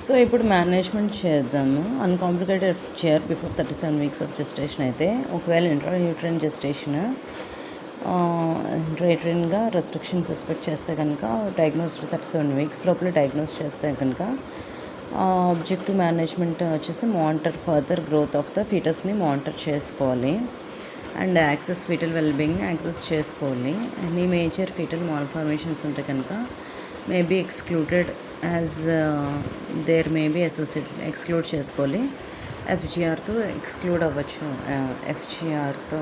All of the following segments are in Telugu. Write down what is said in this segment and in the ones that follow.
సో ఇప్పుడు మేనేజ్మెంట్ చేద్దాము. Uncomplicated FGR before 37 weeks of gestation అయితే ఒకవేళ ఇంట్రాయూటరైన్ జెస్టేషన్ ఇంట్రాయూటరైన్‌గా రెస్ట్రిక్షన్ సస్పెక్ట్ చేస్తే కనుక డయాగ్నోస్డ్ 37 వీక్స్ లోపల డయాగ్నోస్ చేస్తే కనుక ఆబ్జెక్టివ్ మేనేజ్మెంట్ వచ్చేసి monitor further growth of the ఫీటస్ని మానిటర్ చేసుకోవాలి అండ్ యాక్సెస్ ఫీటల్ వెల్బీయింగ్ని యాక్సెస్ చేసుకోవాలి. ఎనీ మేజర్ ఫీటల్ మాల్ఫార్మేషన్స్ ఉంటే కనుక may be excluded as there may be associated exclude చేసుకోవాలి. ఎఫ్జిఆర్తో ఎక్స్క్లూడ్ అవ్వచ్చు, ఎఫ్జిఆర్తో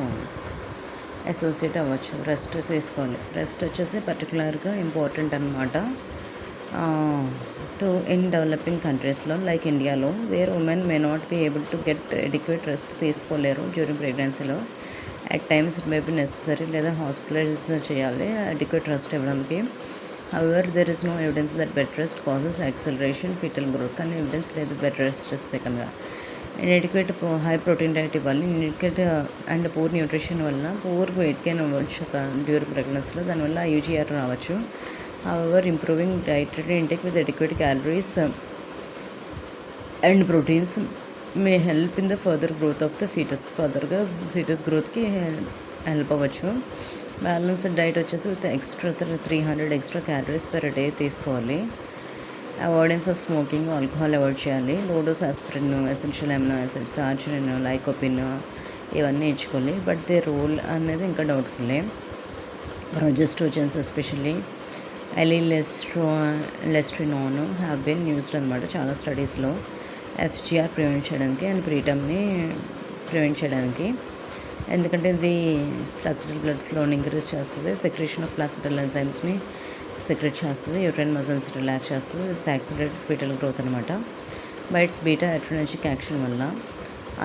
అసోసియేట్ అవ్వచ్చు. రెస్ట్ తీసుకోవాలి. రెస్ట్ వచ్చేసి పర్టికులర్గా ఇంపార్టెంట్ అనమాట టు ఇన్ డెవలపింగ్ కంట్రీస్లో లైక్ ఇండియాలో where women may not be able to get adequate rest తీసుకోలేరు డ్యూరింగ్ ప్రెగ్నెన్సీలో. At times it may be necessary లేదా హాస్పిటలైజ్ చేయాలి అడిక్వేట్ రెస్ట్ ఇవ్వడానికి. However there is no evidence that bed rest causes acceleration fetal growth. కానీ ఎవిడెన్స్ లేదు బెడ్ రెస్ట్ ఇస్తే కనుక. ఇన్ఎడిక్వేట్ హై ప్రోటీన్ డైట్ ఇవ్వాలి. ఇన్ఎడిక్వేట్ అండ్ పూర్ న్యూట్రిషన్ వల్ల పూర్ వెయిట్ గెయిన్ అవ్వచ్చు డ్యూరింగ్ ప్రెగ్నెన్సీలో, దానివల్ల యూజీఆర్ రావచ్చు. However improving dietary intake with adequate calories and proteins may help in the further growth of the fetus. ఫర్దర్గా ఫీటస్ గ్రోత్కి హెల్ప్ అవ్వచ్చు. బ్యాలెన్స్డ్ డైట్ వచ్చేసి with extra 300 extra calories per day తీసుకోవాలి. Avoidance of smoking, alcohol avoid చేయాలి. Low dose aspirin, essential amino acids, arginine, lycopene ఇవన్నీ ఇచ్చుకోవాలి. బట్ దే రోల్ అనేది ఇంకా డౌట్ఫుల్లే. Progestogens especially allylestrenol have been used అనమాట చాలా స్టడీస్లో ఎఫ్జిఆర్ ప్రివెంట్ చేయడానికి అండ్ ప్రీటమ్ని ప్రివెంట్ చేయడానికి. ఎందుకంటే ఇది ప్లాసిడల్ బ్లడ్ ఫ్లోని ఇంక్రీజ్ చేస్తుంది, సెక్రేషన్ ఆఫ్ ప్లాసిడల్ ఎంజైమ్స్ని సెక్రెట్ చేస్తుంది, యూట్రైన్ మజిల్స్ రిలాక్స్ చేస్తుంది విత్ యాక్సిలరేటెడ్ ఫీటల్ గ్రోత్ అనమాట బైట్స్ బీటా అడ్రినర్జిక్ యాక్షన్ వల్ల.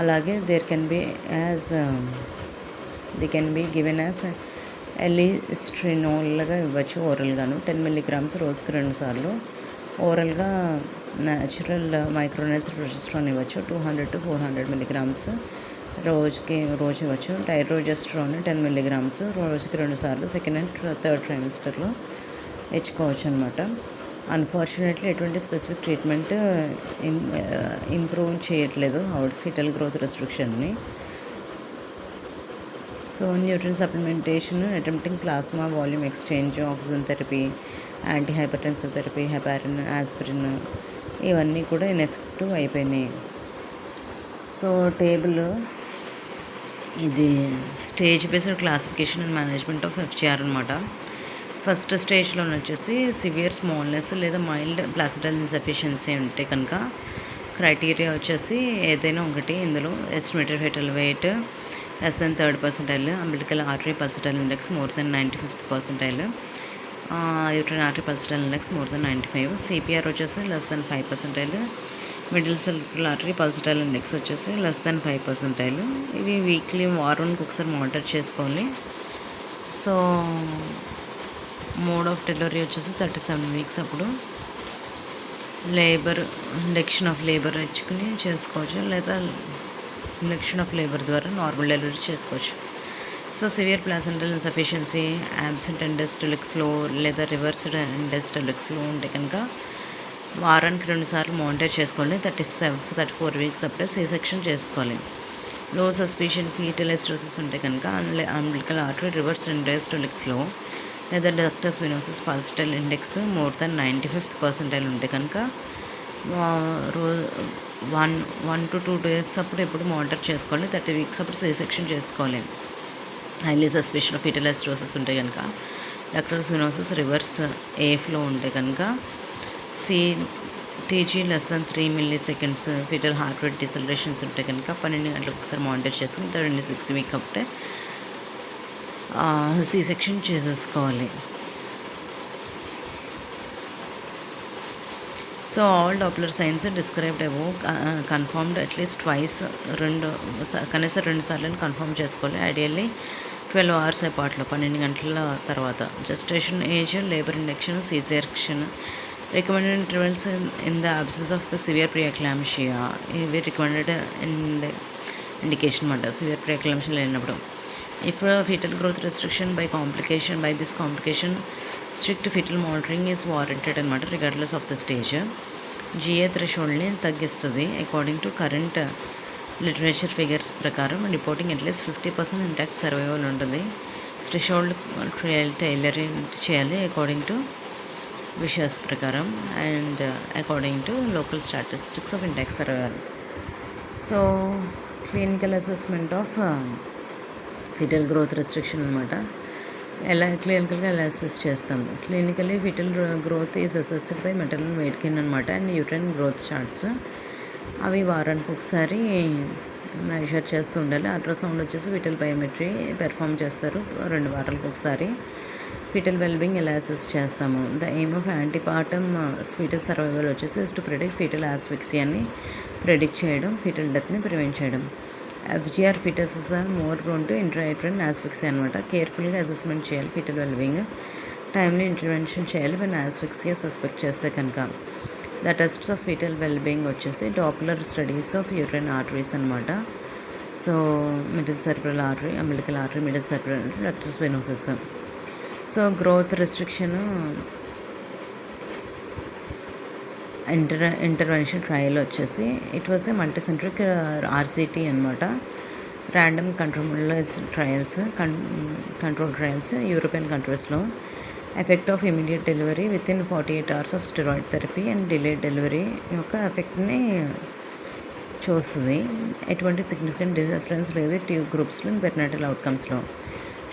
అలాగే they can be given as ఎలిస్ట్రినోల్గా ఇవ్వచ్చు ఓరల్గాను. 10 మిల్లీగ్రామ్స్ రోజుకి 2 సార్లు. ఓరల్గా న్యాచురల్ మైక్రోనైజ్డ్ ప్రొజెస్ట్రాన్ ఇవ్వచ్చు 200 to 400 మిల్లీగ్రామ్స్ రోజు ఇవ్వచ్చు. డైడ్రోజెస్ట్రాన్ 10 మిల్లీగ్రామ్స్ రోజుకి 2 సార్లు సెకండ్ అండ్ థర్డ్ ట్రైమిస్టర్లో ఇచ్చుకోవచ్చు అనమాట. అన్ఫార్చునేట్లీ ఎటువంటి స్పెసిఫిక్ ట్రీట్మెంట్ ఇంప్రూవ్ చేయట్లేదు ఫీటల్ గ్రోత్ రెస్ట్రిక్షన్ని. So nutrient supplementation, attempting plasma volume exchange, oxygen therapy, anti hypertensive therapy, heparin, aspirin ఇవన్నీ కూడా ఇన్ఎఫెక్టివ్ అయిపోయినాయి. సో టేబుల్ ఇది stage based classification and management of FGR అనమాట. ఫస్ట్ స్టేజ్లో వచ్చేసి సివియర్ స్మాల్నెస్ లేదా మైల్డ్ ప్లాసిడల్ ఇన్సఫిషియన్సీ ఉంటే కనుక క్రైటీరియా వచ్చేసి ఏదైనా ఒకటి ఇందులో estimated fetal weight less than 3rd percentile, umbilical artery pulsatile index more than 95th percentile, uterine artery pulsatile index more than 95, CPR వచ్చేసి less than 5 percentile, middle circular artery pulsatile index వచ్చేసి less than 5 percentile. ఇవి వీక్లీ వారానికి ఒకసారి మానిటర్ చేసుకోవాలి. సో మోడ్ ఆఫ్ డెలివరీ వచ్చేసి 37 వీక్స్ అప్పుడు లేబర్ ఇండక్షన్ ఆఫ్ లేబర్ ఇచ్చుకుని చేసుకోవచ్చు, లేదా ఇండక్షన్ ఆఫ్ లేబర్ ద్వారా నార్మల్ డెలివరీ చేసుకోవచ్చు. So severe placental insufficiency, absent end-diastolic flow లేదా రివర్స్డ్ ఎండోస్టెలిక్ ఫ్లో ఉంటే కనుక వారానికి 2 సార్లు మానిటర్ చేసుకోవాలి. 34 వీక్స్ అప్పుడే సి సెక్షన్ చేసుకోవాలి. లో సస్పిషన్ ఫీటల్ ఎస్ట్రోసిస్ ఉంటే కనుక umbilical artery reverse end-diastolic flow లేదా ductus venosus pulsatile index more than 95th percentile ఉంటే కనుక 1 to 2 days అప్పుడు ఎప్పుడు మానిటర్ చేసుకోవాలి. 30 వీక్స్ అప్పుడు సి సెక్షన్ చేసుకోవాలి. హైలీ సస్పిషన్ ఆఫ్ ఫీటల్ ఎస్ట్రోసిస్ ఉంటే కనుక ductus venosus reverse a flow ఉంటే కనుక టీజీ less than 3 milliseconds, fetal heart rate decelerations ఉంటే కనుక 12 గంటలకు ఒకసారి మానిటర్ చేసుకుని 36 వీక్ అప్పుడే సి సెక్షన్ చేసేసుకోవాలి. So all Doppler science described above confirmed at least twice, కనీసం 2 సార్లు కన్ఫర్మ్ చేసుకోవాలి. ఐడియల్లీ 12 hours అపార్ట్లో 12 గంటల తర్వాత. Gestation age, labour induction, C section. Recommended intervals in the absence of severe pre-eclampsia, ఇవి రికమెండెడ్ ఇండికేషన్ అన్నమాట సివియర్ ప్రీఎక్లాంషియా లేనప్పుడు. If fetal growth restriction by this complication, strict fetal monitoring is warranted అనమాట regardless of the stage. GA థ్రెషోల్డ్ని తగ్గిస్తుంది. According to current literature figures ప్రకారం రిపోర్టింగ్ అట్లీస్ట్ 50% ఇంటాక్ట్ సర్వైవల్ ఉంటుంది. థ్రెషోల్డ్ టైలరింగ్ చేయాలి అకార్డింగ్ టు విషయస్ ప్రకారం and according to local statistics of intact survival. So clinical assessment of fetal growth restriction అనమాట. క్లినికల్గా ఎలా అసెస్ చేస్తాము? Clinically fetal growth is assessed by maternal weight gain అనమాట అండ్ యూట్రైన్ గ్రోత్ చార్ట్స్. అవి వారానికి ఒకసారి మెజర్ చేస్తూ ఉండాలి. అల్ట్రాసౌండ్ వచ్చేసి ఫిటల్ బయోమెట్రీ పెర్ఫామ్ చేస్తారు 2 వారాలకు ఒకసారి. ఫిటల్ వెల్బింగ్ ఎలా అసెస్ చేస్తాము? The aim of antepartum fetal survival వచ్చేసి ఇస్ టు ప్రిడిక్ట్ ఫీటల్ ఆస్ఫిక్సియాని ప్రిడిక్ట్ చేయడం, ఫీటల్ డెత్ని ప్రివెంట్ చేయడం. FGR fetuses are more prone to intrauterine asphyxia అనమాట. కేర్ఫుల్గా అసెస్మెంట్ చేయాలి ఫీటల్ వెల్బింగ్. టైమ్లీ ఇంటర్వెన్షన్ చేయాలి when ఆస్ఫిక్సియా సస్పెక్ట్ చేస్తే కనుక. The tests of fetal wellbeing వచ్చేసి Doppler studies of uterine arteries అనమాట. So middle cerebral artery, umbilical artery, middle cerebral rectus వెనోసస్. So growth restriction intervention trial వచ్చేసి it was a multicentric RCT అనమాట. ర్యాండమ్ కంట్రోల్ ట్రయల్స్ యూరోపియన్ కంట్రీస్లో. Effect of immediate delivery within 48 hours of steroid therapy and delayed delivery యొక్క ఎఫెక్ట్ని చూస్తుంది. ఎటువంటి సిగ్నిఫికెంట్ డిఫరెన్స్ లేదు 2 గ్రూప్స్లో పెర్నాటల్ అవుట్కమ్స్లో.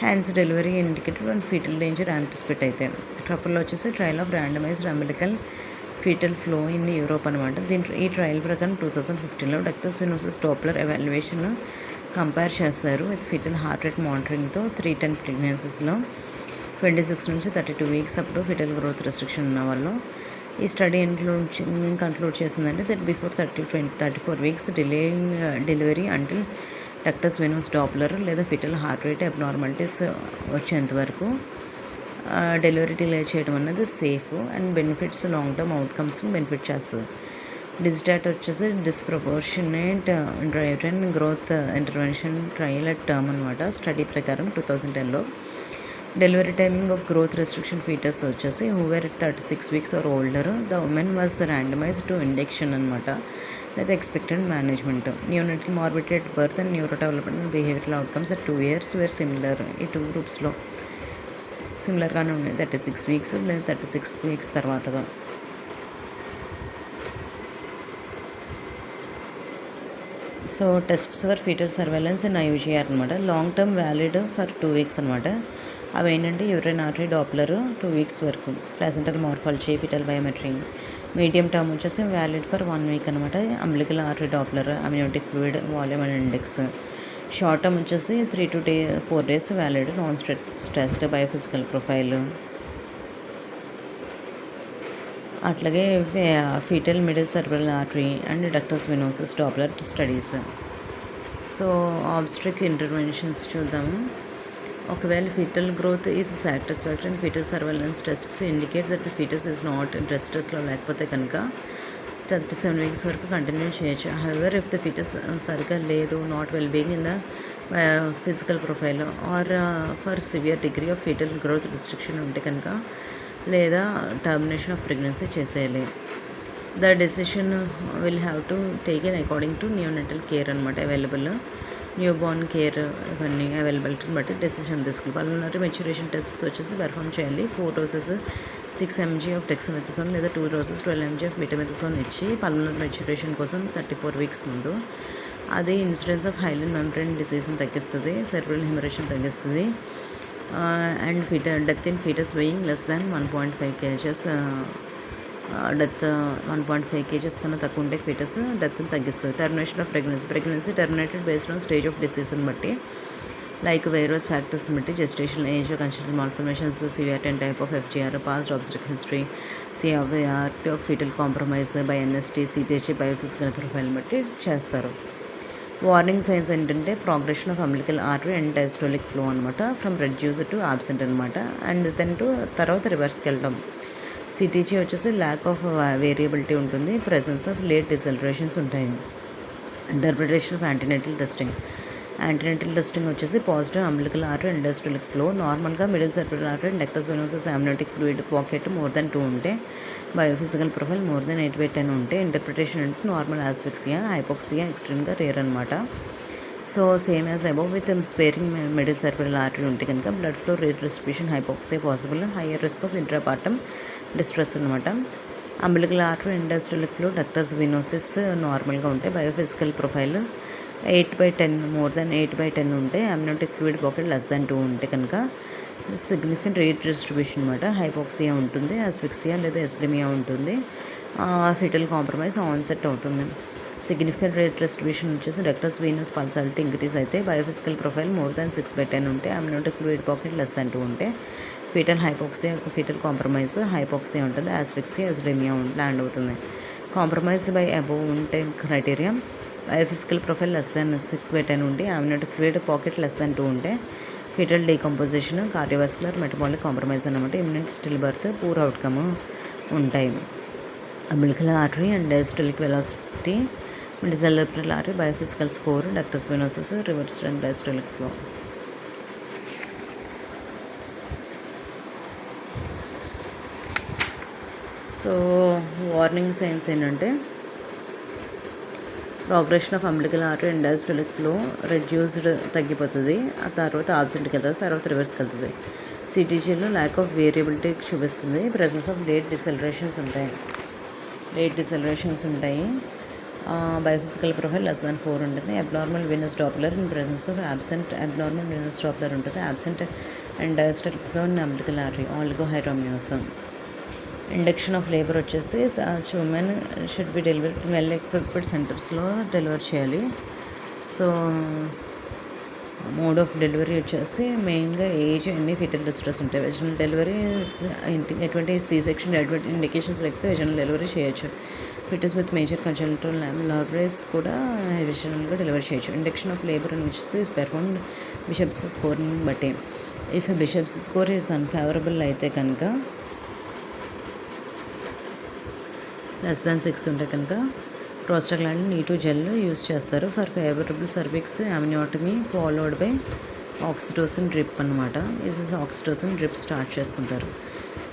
Hence delivery indicated and fetal danger anticipate అయితే. ట్రఫల్లో వచ్చేసి trial of randomised umbilical fetal flow in Europe అనమాట. ఈ ట్రయల్ ప్రకారం 2015లో ductus venosus Doppler evaluation compare చేస్తారు విత్ ఫీటల్ హార్ట్ రేట్ మానిటరింగ్తో 310 ప్రెగ్నెన్సీస్లో 26 నుంచి 32 weeks అప్పుడు ఫీటల్ గ్రోత్ రెస్ట్రిక్షన్ ఉన్న వాళ్ళు. ఈ స్టడీ కన్క్లూడ్ చేసిందంటే that before 34 weeks delivery until ductus venous Doppler లేదా ఫీటల్ హార్ట్ రేట్ అబ్నార్మాలిటీస్ వచ్చేంత వరకు డెలివరీ డిలే చేయడం అనేది safe and benefits long term అవుట్కమ్స్ని బెనిఫిట్ చేస్తుంది. డిజిటాట్ వచ్చేసి disproportionate intrauterine growth intervention trial at term అనమాట. స్టడీ ప్రకారం 2010లో delivery timing of growth restriction fetus వచ్చేసి however 36 weeks or older the women was randomised to induction అనమాట లేదా expected management. Neonatal morbidity at birth and neuro development and behavioural outcomes at 2 years were similar. ఈ 2 గ్రూప్స్లో సిమిలర్గానే ఉన్నాయి 36 weeks లేదా 36 weeks తర్వాతగా. So tests for fetal surveillance in IUGR అనమాట. Long term valid for 2 weeks అనమాట. అవి ఏంటంటే యూరిన్ ఆర్టరీ డాప్లర్ 2 weeks వరకు, placental morphology, fetal biometry. Medium term వచ్చేసి వ్యాలిడ్ ఫర్ 1 week అనమాట. Umbilical artery Doppler, amniotic fluid, volume and index. Short term వచ్చేసి 3 to 4 days valid. Non stress test, biophysical profile. అట్లాగే fetal middle cerebral artery and ductus venosus Doppler studies. So obstetric interventions చూద్దాము. ఒకవేళ fetal growth is satisfactory and fetal surveillance tests indicate that the fetus is not distress టెస్ట్లో లేకపోతే కనుక 37 weeks వరకు కంటిన్యూ చేయొచ్చు. హెవర్ ఇఫ్ ద ఫీటస్ సరిగ్గా లేదు, not well being in the physical profile or for severe degree of fetal growth restriction ఉంటే కనుక లేదా టర్మినేషన్ ఆఫ్ ప్రెగ్నెన్సీ చేసేయాలి. The decision will have to taken according to neonatal care అనమాట. అవైలబుల్ న్యూ బోర్న్ కేర్ ఇవన్నీ అవైలబిలిటీని బట్టి డెసిషన్ తీసుకోవాలి. పల్మనరీ మెచ్యురేషన్ టెస్ట్స్ వచ్చేసి పెర్ఫామ్ చేయాలి. 4 doses 6 mg ఆఫ్ డెక్సామెథాసోన్ లేదా 2 doses 12 mg ఆఫ్ మెటమెథాసోన్ ఇచ్చి పల్మనరీ మెచ్యురేషన్ కోసం 34 weeks ముందు. అది ఇన్సిడెన్స్ ఆఫ్ హైలెన్ మెంబ్రెయిన్ డిసీజ్ని తగ్గిస్తుంది, సెరిబ్రల్ హెమరేజ్ని తగ్గిస్తుంది. And death in fetus weighing less than 1.5 kgs. Death 1.5 kgs కన్నా తక్కువ ఉంటే ఫీటస్ డెత్ని తగ్గిస్తుంది. Termination of pregnancy terminated based on stage of డిసీజ్ని బట్టి, లైక్ వేరియస్ ఫ్యాక్టర్స్ని బట్టి, gestation age, congenital malformations, severity and type of FGR, past obstetric history, severity of fetal compromise by NST, CTH, biophysical ప్రొఫైల్ని బట్టి చేస్తారు. వార్నింగ్ సైన్స్ ఏంటంటే progression of umbilical artery and diastolic flow అనమాట, ఫ్రమ్ రెడ్యూస్ టు ఆబ్సెంట్ అనమాట. అండ్ దెన్ తర్వాత రివర్స్కి వెళ్తాం. CTG వచ్చేసి ల్యాక్ ఆఫ్ వేరియబిలిటీ ఉంటుంది, ప్రెజెన్స్ ఆఫ్ లేట్ డిసెలరేషన్స్ ఉంటాయి. Interpretation of antenatal testing. Antenatal testing వచ్చేసి positive umbilical artery and diastolic flow. నార్మల్గా middle circular artery and ductus venosus amniotic fluid pocket more than 2 ఉంటే, బయోఫిజికల్ ప్రొఫైల్ మోర్ దెన్ 8/10 ఉంటే, ఇంటర్ప్రిటేషన్ అంటే నార్మల్ ఆస్ఫిక్సియా, హైపోక్సియా ఎక్స్ట్రీమ్గా రేర్ అనమాట. So same as above with sparing middle circular artery ఉంటే కనుక blood flow redistribution hypoxia possible, higher risk of intrapartum distress అనమాట. Umbilical artery and diastolic flow ductus venosus నార్మల్గా ఉంటే, బయోఫిజికల్ ప్రొఫైల్ 8/10 మోర్ దెన్ 8/10 ఉంటే, amniotic fluid pocket less than 2 ఉంటే కనుక సిగ్నిఫికెంట్ రేట్ డిస్ట్రిబ్యూషన్ అనమాట. హైపోక్సియా ఉంటుంది, ఆస్ఫిక్సియా లేదా ఎస్డిమియా ఉంటుంది, ఫిటల్ కాంప్రమైజ్ ఆన్సెట్ అవుతుంది. సిగ్నిఫికెంట్ రేట్ డిస్ట్రిబ్యూషన్ వచ్చేసి డక్టస్ వీనస్ పల్సాలిటీ ఇంక్రీజ్ అయితే, బయోఫిజికల్ ప్రొఫైల్ మోర్ దాన్ 6/10 ఉంటే, amniotic fluid pocket less than 2 ఉంటే, fetal hypoxia fetal compromise hypoxia ఉంటుంది, ఆస్ఫిక్సియా ఎస్డిమియా ల్యాండ్ అవుతుంది. కాంప్రమైజ్ బై అబోవ్ ఉంటే criteria, biophysical profile less than 6/10 ఉంటే, amniotic fluid pocket less than 2 ఉంటే, fetal decomposition, cardiovascular, metabolic compromise అనమాట. Immunity still birth, poor outcome ఉంటాయి. Umbilical artery and diastolic velocity, middle artery, biophysical score, ductus venosus, reverse and diastolic flow. So warning signs ఏంటంటే, progression of umbilical artery and diastolic flow reduced తగ్గిపోతుంది, ఆ తర్వాత ఆబ్సెంట్కి వెళ్తుంది, తర్వాత రివర్స్కి వెళ్తుంది. సిటీజీలో ల్యాక్ ఆఫ్ వేరియబిలిటీ చూపిస్తుంది. ప్రెసెన్స్ ఆఫ్ లేట్ డిసెలరేషన్స్ ఉంటాయి. బయోఫిజికల్ ప్రొఫైల్ లెస్ దాన్ 4 ఉంటుంది. Abnormal venous Doppler in presence of abnormal venous Doppler ఉంటుంది. Absent and diastolic flow in umbilical artery, oligohydramnios. Induction of labour వచ్చేసి women should be delivery well equipped సెంటర్స్లో డెలివరీ చేయాలి. సో మోడ్ ఆఫ్ డెలివరీ వచ్చేసి మెయిన్గా ఏజ్ అన్ని ఫిటల్ డిస్ట్రెస్ ఉంటాయి. వెజనల్ డెలివరీ ఎటువంటి సి సెక్షన్ ఎటువంటి ఇండికేషన్స్ లేకపోతే వెజనల్ డెలివరీ చేయొచ్చు. ఫిటస్ విత్ మేజర్ కంజెనిటల్ లాబ్రేస్ కూడా వెజనల్గా డెలివరీ చేయొచ్చు. ఇండక్షన్ ఆఫ్ లేబర్ వచ్చేసి పెర్ఫార్మ్డ్ బిషప్స్ స్కోర్ని బట్టి. If Bishop's score is unfavourable అయితే కనుక, లెస్ దాన్ 6 ఉంటే కనుక ప్రోస్టాగ్లాండిన్ E2 జెల్ యూజ్ చేస్తారు. For favourable cervix amniotomy followed by oxytocin drip అనమాట. ఇది ఆక్సిటోసిన్ డ్రిప్ స్టార్ట్ చేసుకుంటారు.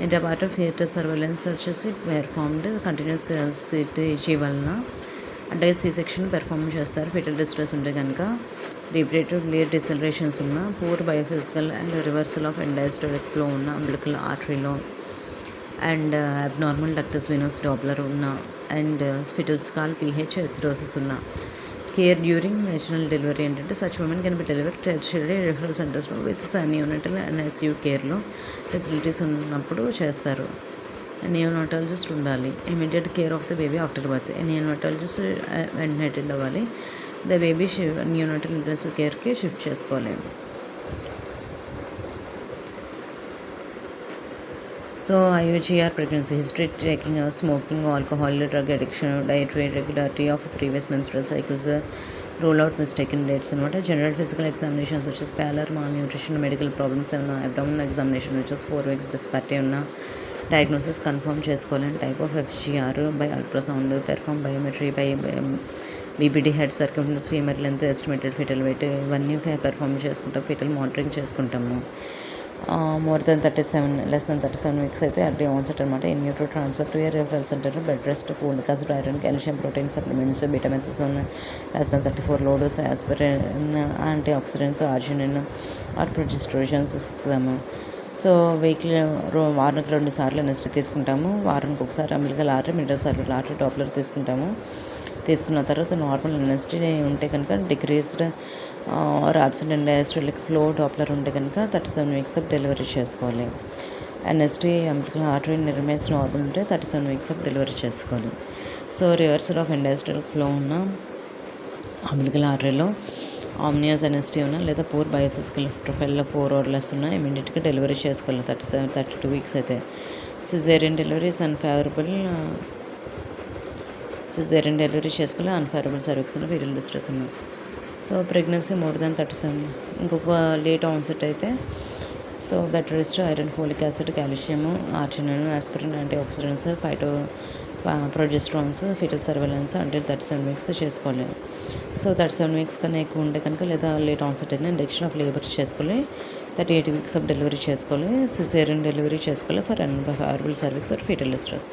Inter part of fetal surveillance వచ్చేసి పెర్ఫార్మ్డ్ కంటిన్యూస్ సిటీజీ వలన, అంటే సి సెక్షన్ పెర్ఫార్మ్ చేస్తారు. ఫిటల్ డిస్ట్రెస్ ఉంటే కనుక, రిపీటెడ్ లేట్ డిసెలరేషన్స్ ఉన్న, poor biophysical and reversal of diastolic flow ఉన్న అంబిలికల్ ఆర్టరీలో, and abnormal ductus venous Doppler ఉన్న, and fetal scalp pH acidosis ఉన్న. కేర్ డ్యూరింగ్ నేచురల్ డెలివరీ ఏంటంటే, such women can be delivery tertiary referral సెంటర్స్లో విత్ నియోనటల్ అండ్ SU కేర్లో ఫెసిలిటీస్ ఉన్నప్పుడు చేస్తారు. నియోనటాలజిస్ట్ ఉండాలి. Immediate care of the baby after birth, neonatologist వెంటనే అటెండ్ అవ్వాలి. ద బేబీ నియోనటల్ ఇంటెన్సివ్ కేర్కి షిఫ్ట్ చేసుకోవాలి. So IUGR pregnancy history, taking smoking, alcohol, drug addiction, dietary irregularity of previous menstrual cycles, rule out mistaken dates అనమాట. జనరల్ ఫిజికల్ ఎగ్జామినేషన్స్ వచ్చేసి pallor, malnutrition, medical problems ఏమన్నా, అబ్డామినల్ ఎగ్జామినేషన్ వచ్చేసి 4 weeks డిస్పారిటీ ఉన్న, డయాగ్నోసిస్ కన్ఫర్మ్ చేసుకోవాలి. Type of FGR by ultrasound, perform biometry by BPD head circumference, femur length, estimated fetal weight, ఇవన్నీ పెర్ఫార్మ్ చేసుకుంటాం. ఫిటల్ మానిటరింగ్ చేసుకుంటాము. More than 37 less than 37 weeks అయితే ఎర్లీ ఆన్సెట్ అనమాట. In utero transfer to a referral centre, bed rest, folic acid, iron, calcium, protein supplements, betamethasone less than 34 low dose aspirin, antioxidants, arginine or progestogens ఇస్తాము. సో వీక్లీ వారానికి 2 సార్లు NST తీసుకుంటాము. వారానికి ఒకసారి umbilical artery, middle circular artery doppler తీసుకుంటాము. తీసుకున్న తర్వాత నార్మల్ NST ఉంటే కనుక decreased or absent and diastolic flow doppler ఉంటే కనుక 37 weeks ఆఫ్ డెలివరీ చేసుకోవాలి. NST umbilical artery remains normal ఉంటే 37 weeks ఆఫ్ డెలివరీ చేసుకోవాలి. So reversal of diastolic flow ఉన్న అంబిలికల్ ఆర్టరీలో ఆమ్నియాస్ NST ఉన్నా, లేదా పూర్ బయోఫిజికల్ ప్రొఫైల్లో 4 or less ఉన్నా ఇమీడియట్గా డెలివరీ చేసుకోవాలి. 32 weeks అయితే. Caesarean delivery is unfavourable, caesarean delivery చేసుకోవాలి. అన్ఫేవరబుల్ సర్వీక్స్ ఉన్న, ఫీటల్ డిస్ట్రెస్ ఉన్నాయి. సో ప్రెగ్నెన్సీ మోర్ దాన్ 37, ఇంకొక లేట్ ఆన్సెట్ అయితే, so bed rest, iron, folic acid, calcium, arginine, aspirin, antioxidants, progesterones fetal surveillance అంటే 37 వీక్స్ చేసుకోవాలి. సో 37 వీక్స్ కన్నా ఎక్కువ ఉంటే కనుక లేదా లేట్ ఆన్సెట్ అయినా ఇండక్షన్ ఆఫ్ లేబర్ చేసుకోవాలి. 38 వీక్స్ ఆఫ్ డెలివరీ చేసుకోవాలి. సిజేరియన్ డెలివరీ చేసుకోవాలి for unfavourable cervix or fetal distress.